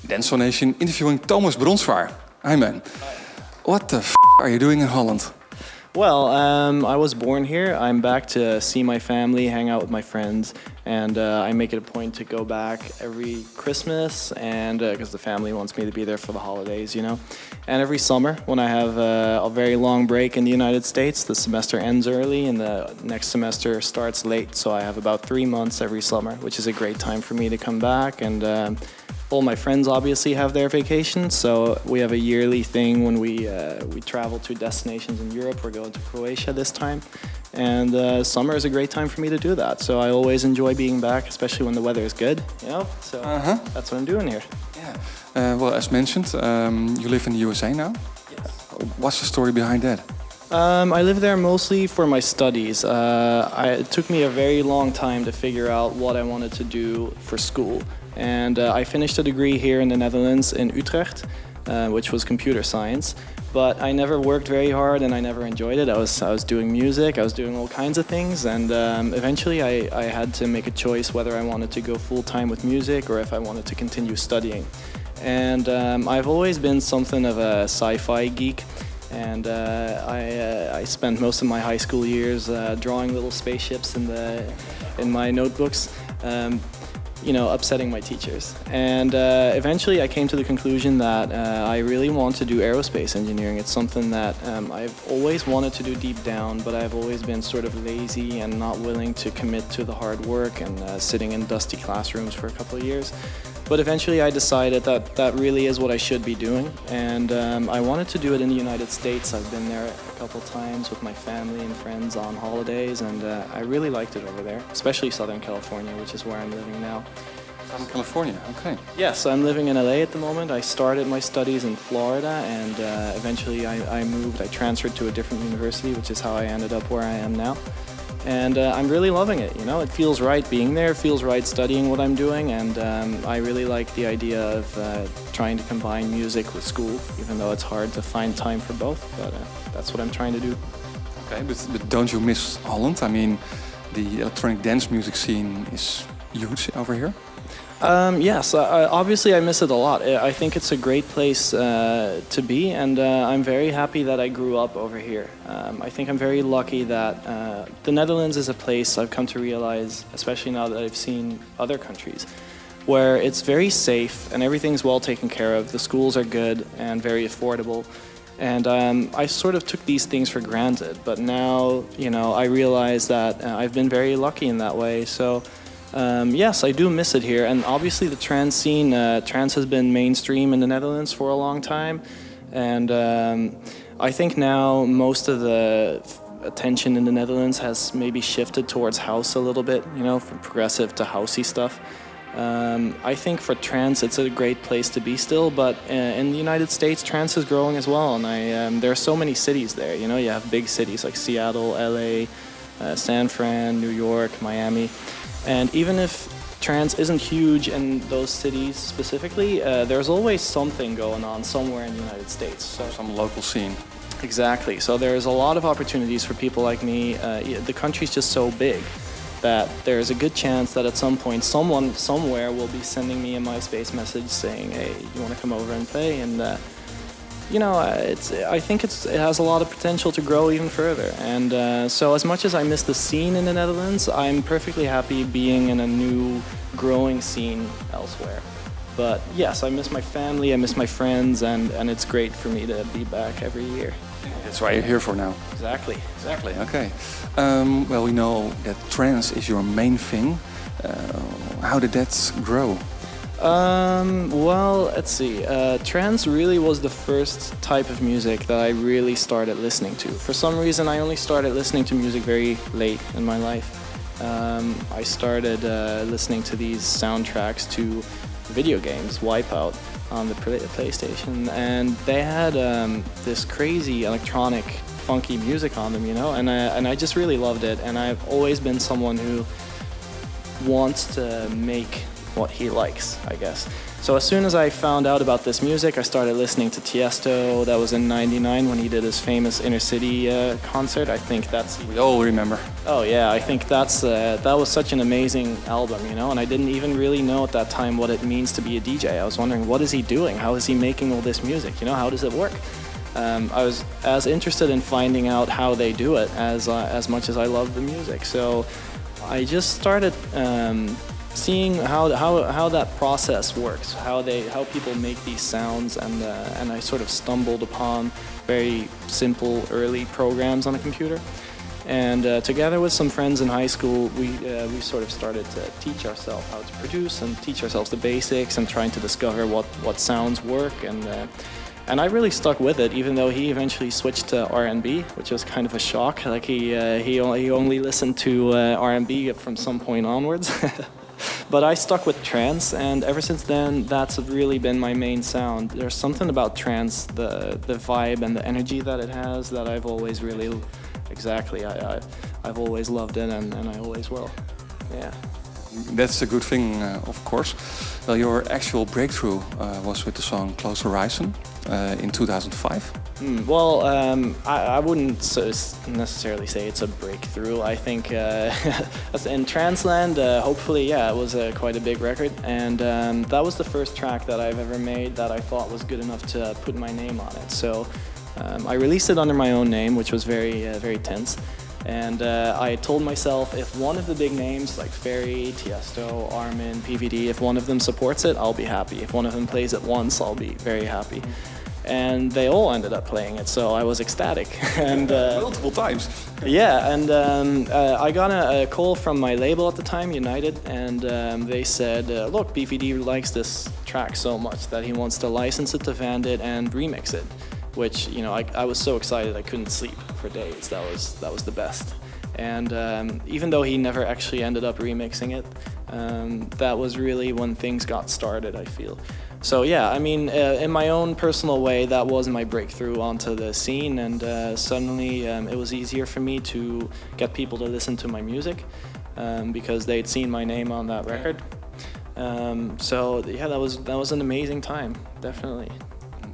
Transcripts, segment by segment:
Dance Nation interviewing Thomas Bronzwaer. Hi man. What the are you doing in Holland? Well, I was born here. I'm back to see my family, hang out with my friends, and I make it a point to go back every Christmas, and because the family wants me to be there for the holidays, you know. And every summer, when I have a very long break in the United States, the semester ends early and the next semester starts late, so I have about 3 months every summer, which is a great time for me to come back. And all my friends obviously have their vacations, so we have a yearly thing when we travel to destinations in Europe. We're going to Croatia this time, and summer is a great time for me to do that. So I always enjoy being back, especially when the weather is good, you know? So that's what I'm doing here. Yeah. Well, as mentioned, you live in the USA now? Yes. What's the story behind that? I live there mostly for my studies. It took me a very long time to figure out what I wanted to do for school. And I finished a degree here in the Netherlands in Utrecht, which was computer science. But I never worked very hard and I never enjoyed it. I was doing music, I was doing all kinds of things, and eventually I had to make a choice whether I wanted to go full-time with music or if I wanted to continue studying. And I've always been something of a sci-fi geek. And I spent most of my high school years drawing little spaceships in my notebooks, you know, upsetting my teachers. And eventually I came to the conclusion that I really want to do aerospace engineering. It's something that I've always wanted to do deep down, but I've always been sort of lazy and not willing to commit to the hard work and sitting in dusty classrooms for a couple of years. But eventually I decided that that really is what I should be doing, and I wanted to do it in the United States. I've been there a couple times with my family and friends on holidays, and I really liked it over there, especially Southern California, which is where I'm living now. Southern California, okay. Yes, I'm living in LA at the moment. I started my studies in Florida, and eventually I moved. I transferred to a different university, which is how I ended up where I am now. And I'm really loving it, you know. It feels right being there, it feels right studying what I'm doing, and I really like the idea of trying to combine music with school, even though it's hard to find time for both, but that's what I'm trying to do. Okay, but don't you miss Holland? I mean, the electronic dance music scene is huge over here. Yes, obviously I miss it a lot. I think it's a great place to be, and I'm very happy that I grew up over here. I think I'm very lucky that the Netherlands is a place I've come to realize, especially now that I've seen other countries, where it's very safe and everything's well taken care of. The schools are good and very affordable. And I sort of took these things for granted, but now, you know, I realize that I've been very lucky in that way. So. Yes, I do miss it here, and obviously the trance scene, trance has been mainstream in the Netherlands for a long time, and I think now most of the attention in the Netherlands has maybe shifted towards house a little bit, you know, from progressive to housey stuff. I think for trance it's a great place to be still, but in the United States trance is growing as well, and there are so many cities there, you know, you have big cities like Seattle, LA, San Fran, New York, Miami. And even if trance isn't huge in those cities specifically, there's always something going on somewhere in the United States. So some local scene. Exactly. So there's a lot of opportunities for people like me. The country's just so big that there's a good chance that at some point someone somewhere will be sending me a MySpace message saying, "Hey, you want to come over and play?" And you know, I think it has a lot of potential to grow even further. And so as much as I miss the scene in the Netherlands, I'm perfectly happy being in a new, growing scene elsewhere. But yes, I miss my family, I miss my friends, and it's great for me to be back every year. That's why you're here for now. Exactly. Exactly, okay. Well, we know that trance is your main thing. How did that grow? Well, let's see. Trance really was the first type of music that I really started listening to. For some reason, I only started listening to music very late in my life. I started listening to these soundtracks to video games, Wipeout, on the PlayStation, and they had this crazy electronic, funky music on them, you know, and I just really loved it. And I've always been someone who wants to make what he likes, I guess. So as soon as I found out about this music, I started listening to Tiesto. That was in '99 when he did his famous Inner City concert. I think that's... We all remember. Oh yeah, I think that was such an amazing album, you know, and I didn't even really know at that time what it means to be a DJ. I was wondering, what is he doing? How is he making all this music? You know, how does it work? I was as interested in finding out how they do it as much as I love the music. So I just started seeing how that process works, how people make these sounds, and I sort of stumbled upon very simple early programs on a computer. And together with some friends in high school, we sort of started to teach ourselves how to produce and teach ourselves the basics and trying to discover what sounds work. And I really stuck with it, even though he eventually switched to R&B, which was kind of a shock. Like he only listened to R&B from some point onwards. But I stuck with trance, and ever since then, that's really been my main sound. There's something about trance, the vibe and the energy that it has, that I've always really, I've always loved it, and I always will. Yeah. That's a good thing, of course. Well, your actual breakthrough was with the song Close Horizon in 2005. Well, I wouldn't necessarily say it's a breakthrough. I think in Transland, hopefully, yeah, it was quite a big record. And that was the first track that I've ever made that I thought was good enough to put my name on it. So I released it under my own name, which was very tense. And I told myself, if one of the big names like Ferry, Tiesto, Armin, PVD, if one of them supports it, I'll be happy. If one of them plays it once, I'll be very happy. And they all ended up playing it, so I was ecstatic. And multiple times. Yeah, and I got a call from my label at the time, United, and they said, look, PVD likes this track so much that he wants to license it to Vandit and remix it. Which, you know, I was so excited I couldn't sleep for days. That was the best. And even though he never actually ended up remixing it, that was really when things got started, I feel. So yeah, I mean, in my own personal way, that was my breakthrough onto the scene, and suddenly it was easier for me to get people to listen to my music because they'd seen my name on that record. So yeah, that was an amazing time, definitely.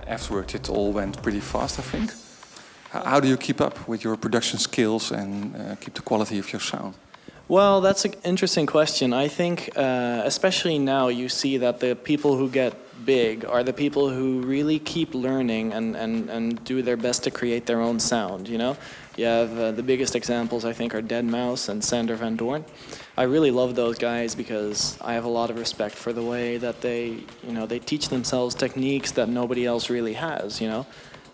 Afterwards, it all went pretty fast, I think. How do you keep up with your production skills and keep the quality of your sound? Well, that's an interesting question. I think, especially now, you see that the people who get big are the people who really keep learning and do their best to create their own sound, you know? You have the biggest examples, I think, are Deadmau5 and Sander van Doorn. I really love those guys because I have a lot of respect for the way that they teach themselves techniques that nobody else really has, you know?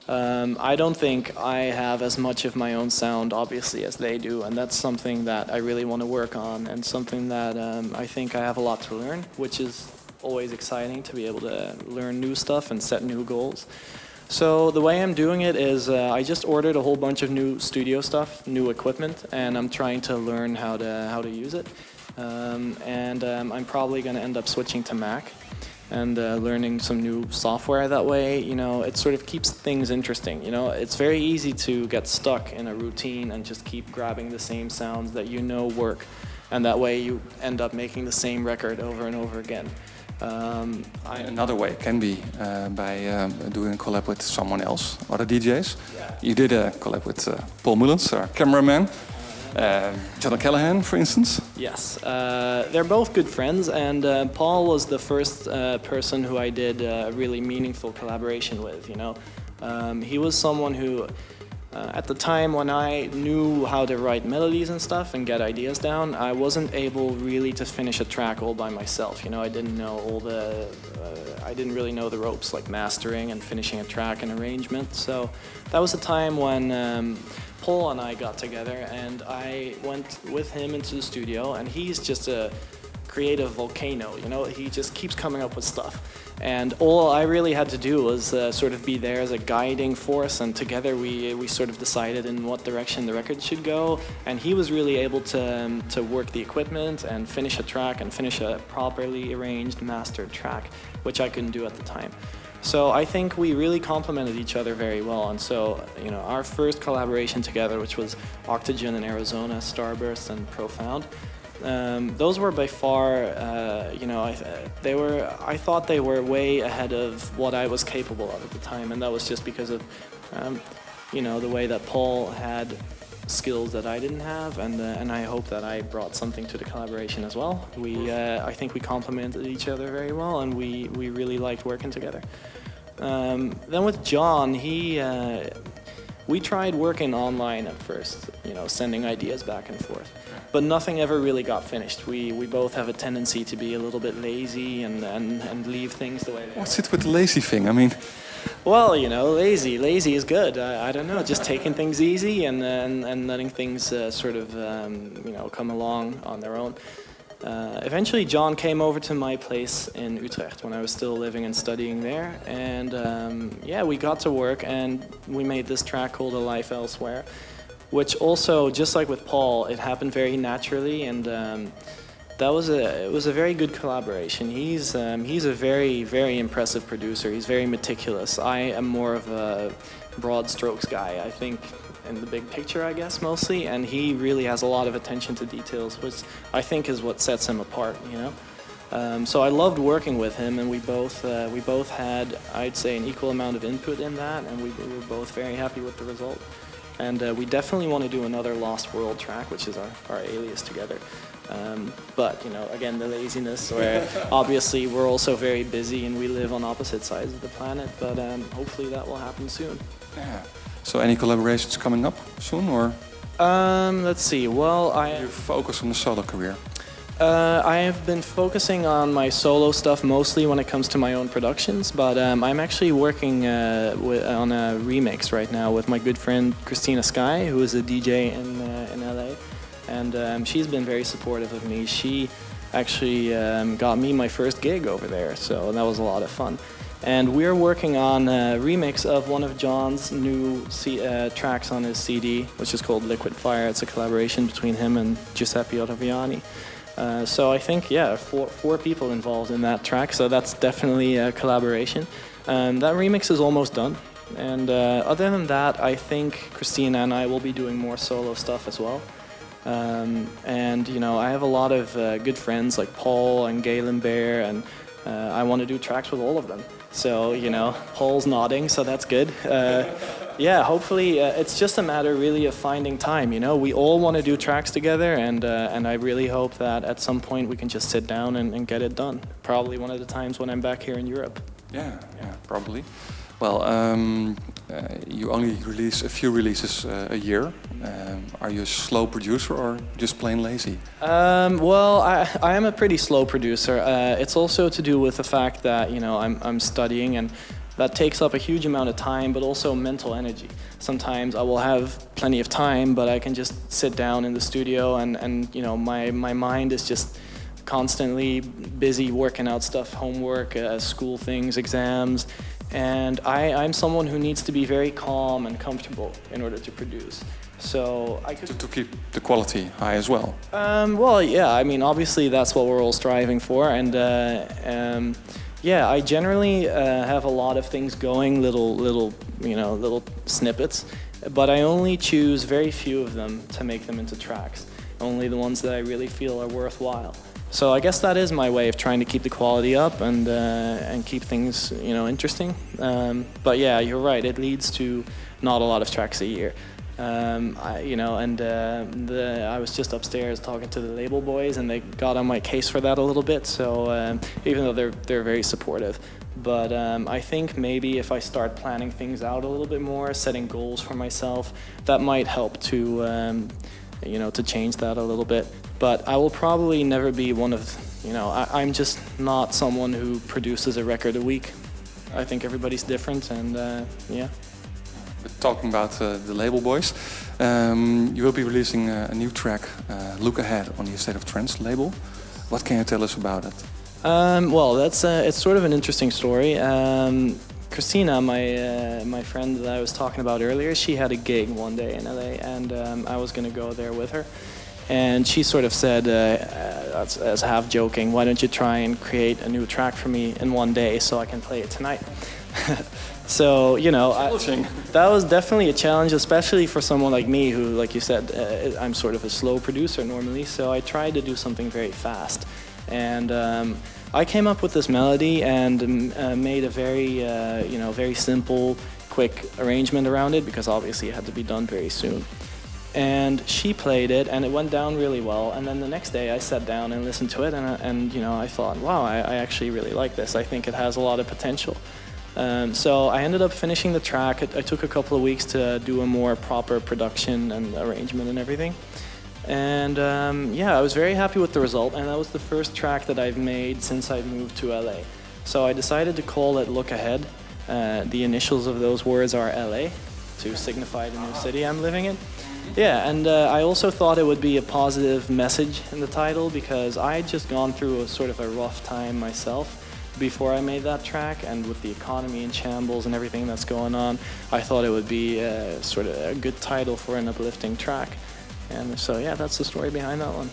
I don't think I have as much of my own sound, obviously, as they do, and that's something that I really want to work on, and something that I think I have a lot to learn, which is always exciting to be able to learn new stuff and set new goals. So the way I'm doing it is I just ordered a whole bunch of new studio stuff, new equipment, and I'm trying to learn how to use it. I'm probably going to end up switching to Mac and learning some new software. That way, you know, it sort of keeps things interesting. You know, it's very easy to get stuck in a routine and just keep grabbing the same sounds that you know work, and that way you end up making the same record over and over again. Another way can be by doing a collab with someone else, other DJs. Yeah. You did a collab with Paul Mullins, our cameraman, John O'Callaghan, for instance. Yes, they're both good friends, and Paul was the first person who I did a really meaningful collaboration with, you know. He was someone who, at the time when I knew how to write melodies and stuff and get ideas down, I wasn't able really to finish a track all by myself. You know, I didn't know I didn't really know the ropes like mastering and finishing a track and arrangement. So that was the time when Paul and I got together, and I went with him into the studio, and he's just a creative volcano, you know, he just keeps coming up with stuff. And all I really had to do was sort of be there as a guiding force, and together we sort of decided in what direction the record should go, and he was really able to work the equipment and finish a track and finish a properly arranged, mastered track, which I couldn't do at the time. So I think we really complemented each other very well, and so, you know, our first collaboration together, which was Octogen in Arizona, Starburst and Profound, Those were by far, I thought they were way ahead of what I was capable of at the time, and that was just because of, the way that Paul had skills that I didn't have, and I hope that I brought something to the collaboration as well. I think we complemented each other very well, and we really liked working together. Then with John, we tried working online at first, sending ideas back and forth, but nothing ever really got finished. We both have a tendency to be a little bit lazy and leave things the way they are. What's it with the lazy thing? I mean, well, lazy is good. I don't know, just taking things easy and letting things come along on their own. Eventually, John came over to my place in Utrecht when I was still living and studying there, and we got to work and we made this track called A Life Elsewhere, which also, just like with Paul, it happened very naturally, and it was a very good collaboration. He's a very, very impressive producer. He's very meticulous. I am more of a broad strokes guy, I think, in the big picture, I guess, mostly, and he really has a lot of attention to details, which I think is what sets him apart, So I loved working with him, and we both had, I'd say, an equal amount of input in that, and we were both very happy with the result. And we definitely want to do another Lost World track, which is our alias together. But, again, the laziness, where obviously we're also very busy and we live on opposite sides of the planet, but hopefully that will happen soon. Yeah. So any collaborations coming up soon, or? Let's see. Well, You focus on the solo career. I have been focusing on my solo stuff mostly when it comes to my own productions, but I'm actually working on a remix right now with my good friend Christina Sky, who is a DJ in LA, and she's been very supportive of me. She actually got me my first gig over there, so that was a lot of fun. And we're working on a remix of one of John's new tracks on his CD, which is called Liquid Fire. It's a collaboration between him and Giuseppe Ottaviani. So I think, four people involved in that track, so that's definitely a collaboration. That remix is almost done. And other than that, I think Christina and I will be doing more solo stuff as well. I have a lot of good friends like Paul and Galen Bear, and I want to do tracks with all of them. So, Paul's nodding, so that's good. Hopefully it's just a matter really of finding time, We all want to do tracks together, and I really hope that at some point we can just sit down and get it done. Probably one of the times when I'm back here in Europe. Yeah, probably. Well, you only release a few releases a year. Are you a slow producer or just plain lazy? I am a pretty slow producer. It's also to do with the fact that I'm studying, and that takes up a huge amount of time, but also mental energy. Sometimes I will have plenty of time, but I can just sit down in the studio, and my mind is just constantly busy working out stuff, homework, school things, exams. And I'm someone who needs to be very calm and comfortable in order to produce. So I could... To keep the quality high as well. Obviously that's what we're all striving for. And I generally have a lot of things going, little snippets, but I only choose very few of them to make them into tracks. Only the ones that I really feel are worthwhile. So I guess that is my way of trying to keep the quality up and keep things, interesting. But yeah, you're right. It leads to not a lot of tracks a year. I was just upstairs talking to the label boys, and they got on my case for that a little bit. So even though they're very supportive, but I think maybe if I start planning things out a little bit more, setting goals for myself, that might help to to change that a little bit. But I will probably never be one of, I'm just not someone who produces a record a week. I think everybody's different, and But talking about the label boys, you will be releasing a new track, Look Ahead, on the State of Trance label. What can you tell us about it? It's sort of an interesting story. Christina, my friend that I was talking about earlier, she had a gig one day in LA, and I was going to go there with her. And she sort of said, as half joking, why don't you try and create a new track for me in one day so I can play it tonight? So, you know, Challenging. that was definitely a challenge, especially for someone like me who, like you said, I'm sort of a slow producer normally, so I tried to do something very fast. And I came up with this melody and made a very, you know, very simple, quick arrangement around it, because obviously it had to be done very soon. And she played it, and it went down really well. And then the next day, I sat down and listened to it, and you know, I thought, wow, I actually really like this. I think it has a lot of potential. So I ended up finishing the track. I took a couple of weeks to do a more proper production and arrangement and everything. And yeah, I was very happy with the result, and that was the first track that I've made since I moved to LA. So I decided to call it Look Ahead. The initials of those words are LA, to signify the new city I'm living in. Yeah, and I also thought it would be a positive message in the title, because I had just gone through a sort of a rough time myself before I made that track, and with the economy in shambles and everything that's going on, I thought it would be sort of a good title for an uplifting track. And so yeah, that's the story behind that one.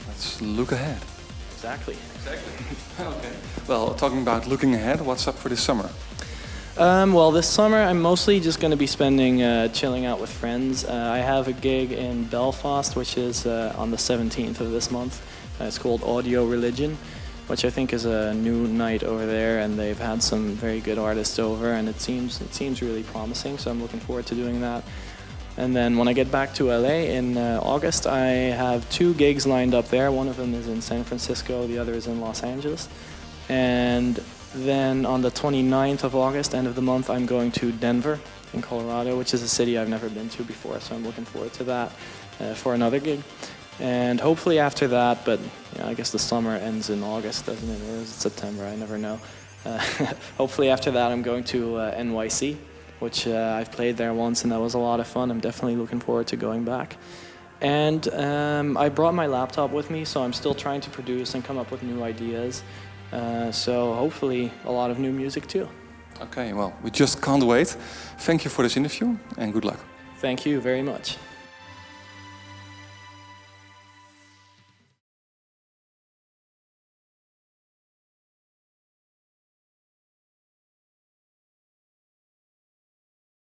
Let's look ahead. Exactly. Okay. Well, talking about looking ahead, what's up for this summer? Well, this summer I'm mostly just going to be spending chilling out with friends. I have a gig in Belfast, which is on the 17th of this month. It's called Audio Religion, which I think is a new night over there, and they've had some very good artists over, and it seems really promising. So I'm looking forward to doing that. And then when I get back to LA in August, I have 2 gigs lined up there. One of them is in San Francisco, the other is in Los Angeles. And then on the 29th of August, end of the month, I'm going to Denver in Colorado, which is a city I've never been to before, so I'm looking forward to that for another gig. And hopefully after that, but you know, I guess the summer ends in August, doesn't it? Or is it September? I never know. Hopefully after that I'm going to NYC, which I've played there once, and that was a lot of fun. I'm definitely looking forward to going back. And I brought my laptop with me, so I'm still trying to produce and come up with new ideas. So hopefully a lot of new music too. Okay, well, we just can't wait. Thank you for this interview, and good luck. Thank you very much.